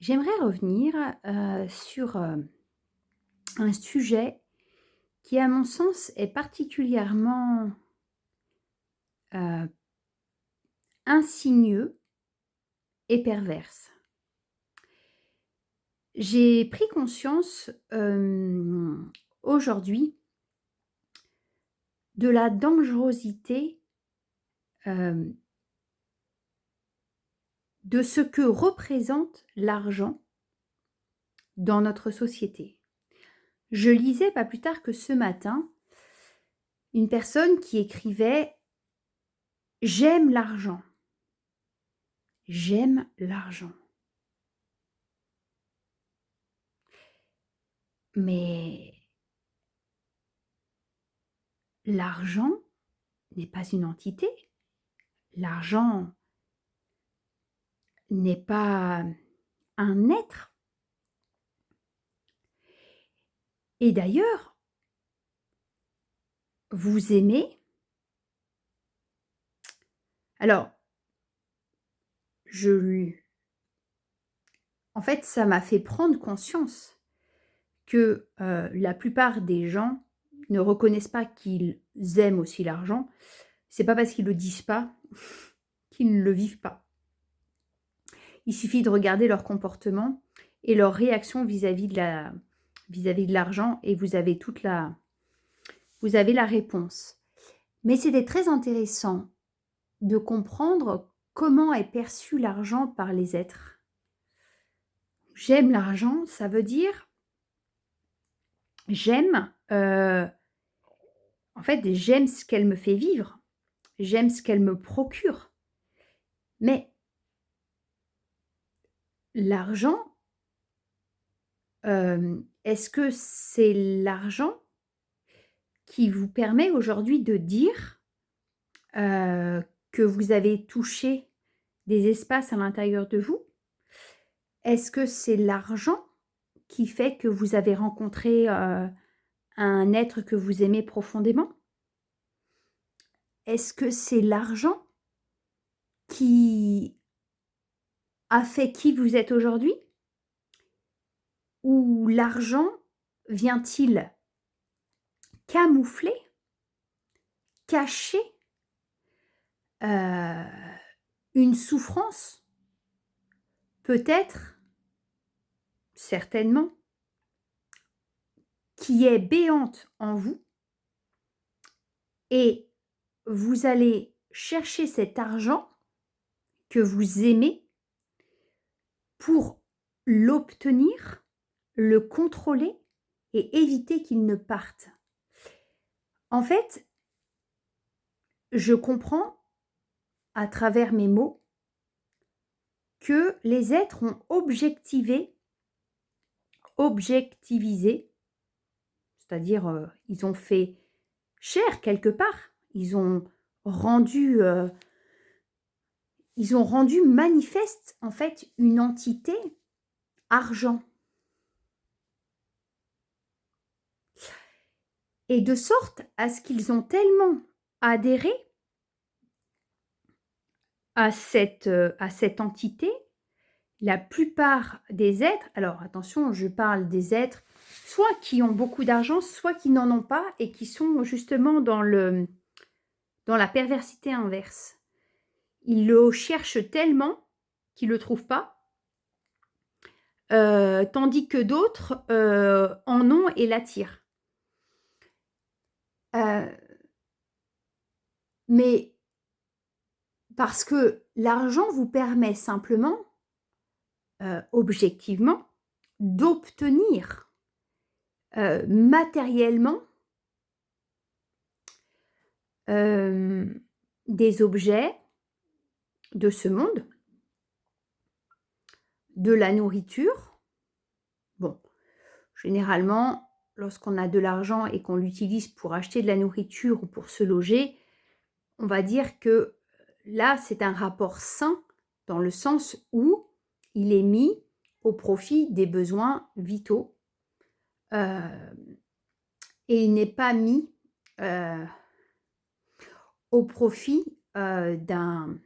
J'aimerais revenir, sur, un sujet qui, à mon sens, est particulièrement, heu, insidieux et perverse. J'ai pris conscience, aujourd'hui de la dangerosité, hem, de ce que représente l'argent dans notre société. Je lisais pas plus tard que ce matin une personne qui écrivait: «J'aime l'argent, j'aime l'argent». Mais l'argent n'est pas une entité. L'argent n'est pas un être. Et d'ailleurs, vous aimez alors je lui en fait, ça m'a fait prendre conscience que, la plupart des gens ne reconnaissent pas qu'ils aiment aussi l'argent. C'est pas parce qu'ils le disent pas qu'ils ne le vivent pas. Il suffit de regarder leur comportement et leur réaction vis-à-vis de l'argent et vous avez la réponse. Mais c'était très intéressant de comprendre comment est perçu l'argent par les êtres. J'aime l'argent, ça veut dire j'aime, en fait, j'aime ce qu'elle me fait vivre, j'aime ce qu'elle me procure. Mais l'argent, est-ce que c'est l'argent qui vous permet aujourd'hui de dire, que vous avez touché des espaces à l'intérieur de vous? Est-ce que c'est l'argent qui fait que vous avez rencontré, un être que vous aimez profondément? Est-ce que c'est l'argent qui a fait qui vous êtes aujourd'hui? Ou l'argent vient-il camoufler, cacher, heu, une souffrance? Peut-être, certainement, qui est béante en vous et vous allez chercher cet argent que vous aimez pour l'obtenir, le contrôler et éviter qu'il ne parte. En fait, je comprends à travers mes mots que les êtres ont objectivisé, c'est-à-dire, ils ont fait chair quelque part. Rendu, heu, ils ont rendu manifeste, en fait, une entité, argent. Et de sorte à ce qu'ils ont tellement adhéré à cette entité, la plupart des êtres alors attention, je parle des êtres soit qui ont beaucoup d'argent, soit qui n'en ont pas et qui sont justement dans la perversité inverse. Ils le cherchent tellement qu'ils le trouvent pas, tandis que d'autres, en ont et l'attirent. Heu, mais parce que l'argent vous permet simplement, objectivement, d'obtenir, matériellement, des objets de ce monde, de la nourriture. Bon, généralement, lorsqu'on a de l'argent et qu'on l'utilise pour acheter de la nourriture ou pour se loger, on va dire que là, c'est un rapport sain dans le sens où il est mis au profit des besoins vitaux, hem et il n'est pas mis, heu, au profit, d'un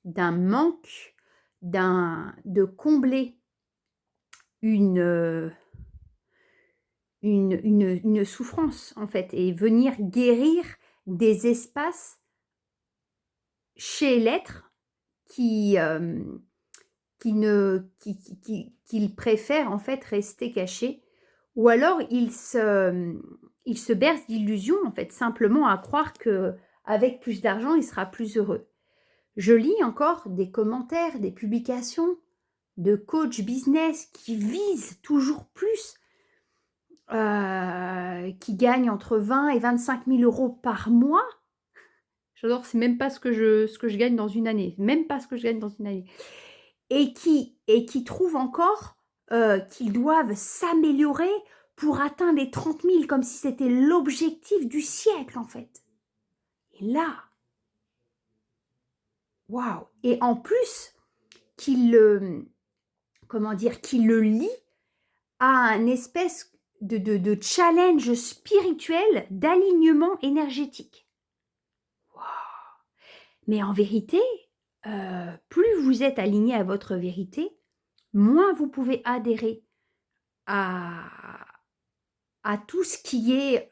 manque, de combler, une, une souffrance, en fait, et venir guérir des espaces chez l'être qui, qui ne qu'il préfère, en fait, rester caché, ou alors il se berce d'illusions, en fait, simplement à croire qu'avec plus d'argent, il sera plus heureux. Je lis encore des commentaires, des publications de coachs business qui visent toujours plus, qui gagnent entre 20 et 25 000 euros par mois. J'adore, c'est même pas ce que je gagne dans une année, même pas ce que je gagne dans une année. Et qui trouvent encore qu'ils doivent s'améliorer pour atteindre les 30 000, comme si c'était l'objectif du siècle, en fait. Et là, waouh! Et en plus, qu'ils le, comment dire, qu'ils le lient à un espèce de challenge spirituel d'alignement énergétique. Waouh! Mais en vérité, plus vous êtes aligné à votre vérité, moins vous pouvez adhérer à, à tout ce qui est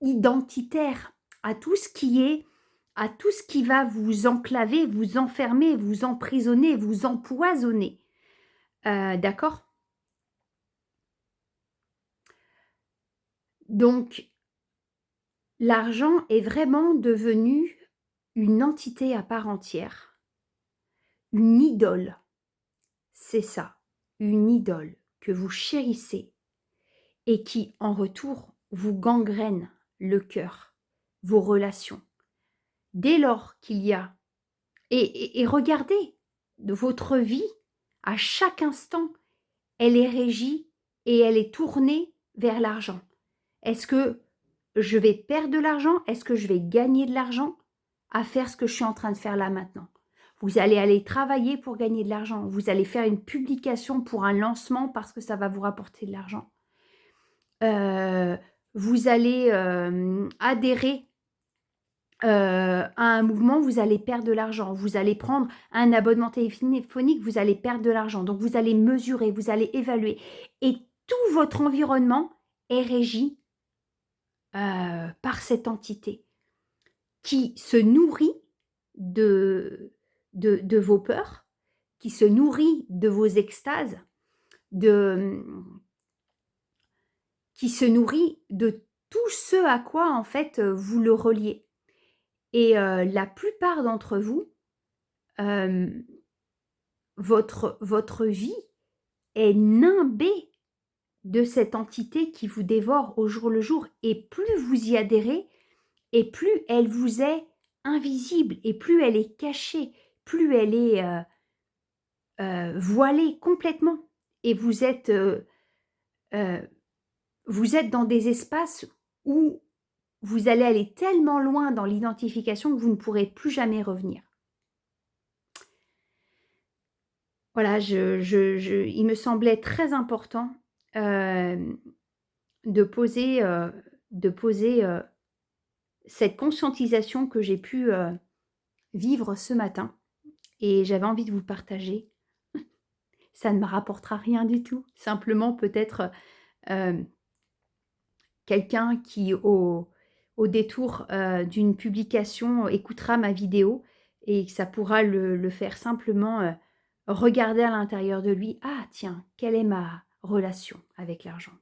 identitaire, à tout ce qui va vous enclaver, vous enfermer, vous emprisonner, vous empoisonner. D'accord? Donc, l'argent est vraiment devenu une entité à part entière, une idole. C'est ça, une idole que vous chérissez et qui, en retour, vous gangrène le cœur, vos relations. Dès lors qu'il y a... Et regardez, de votre vie, à chaque instant, elle est régie et elle est tournée vers l'argent. Est-ce que je vais perdre de l'argent? Est-ce que je vais gagner de l'argent à faire ce que je suis en train de faire là maintenant? Vous allez aller travailler pour gagner de l'argent. Vous allez faire une publication pour un lancement parce que ça va vous rapporter de l'argent. Vous allez adhérer à un mouvement, vous allez perdre de l'argent. Vous allez prendre un abonnement téléphonique, vous allez perdre de l'argent. Donc, vous allez mesurer, vous allez évaluer. Et tout votre environnement est régi par cette entité qui se nourrit de vos peurs, qui se nourrit de vos extases, qui se nourrit de tout ce à quoi, en fait, vous le reliez. Et la plupart d'entre vous, votre vie est nimbée de cette entité qui vous dévore au jour le jour. Et plus vous y adhérez, et plus elle vous est invisible, et plus elle est cachée, plus elle est voilée complètement. Et vous êtes dans des espaces où vous allez aller tellement loin dans l'identification que vous ne pourrez plus jamais revenir. Voilà, il me semblait très important de poser cette conscientisation que j'ai pu vivre ce matin. Et j'avais envie de vous partager. Ça ne me rapportera rien du tout. Simplement peut-être quelqu'un qui, au détour d'une publication, écoutera ma vidéo et que ça pourra le faire simplement regarder à l'intérieur de lui. Ah tiens, quelle est ma relation avec l'argent?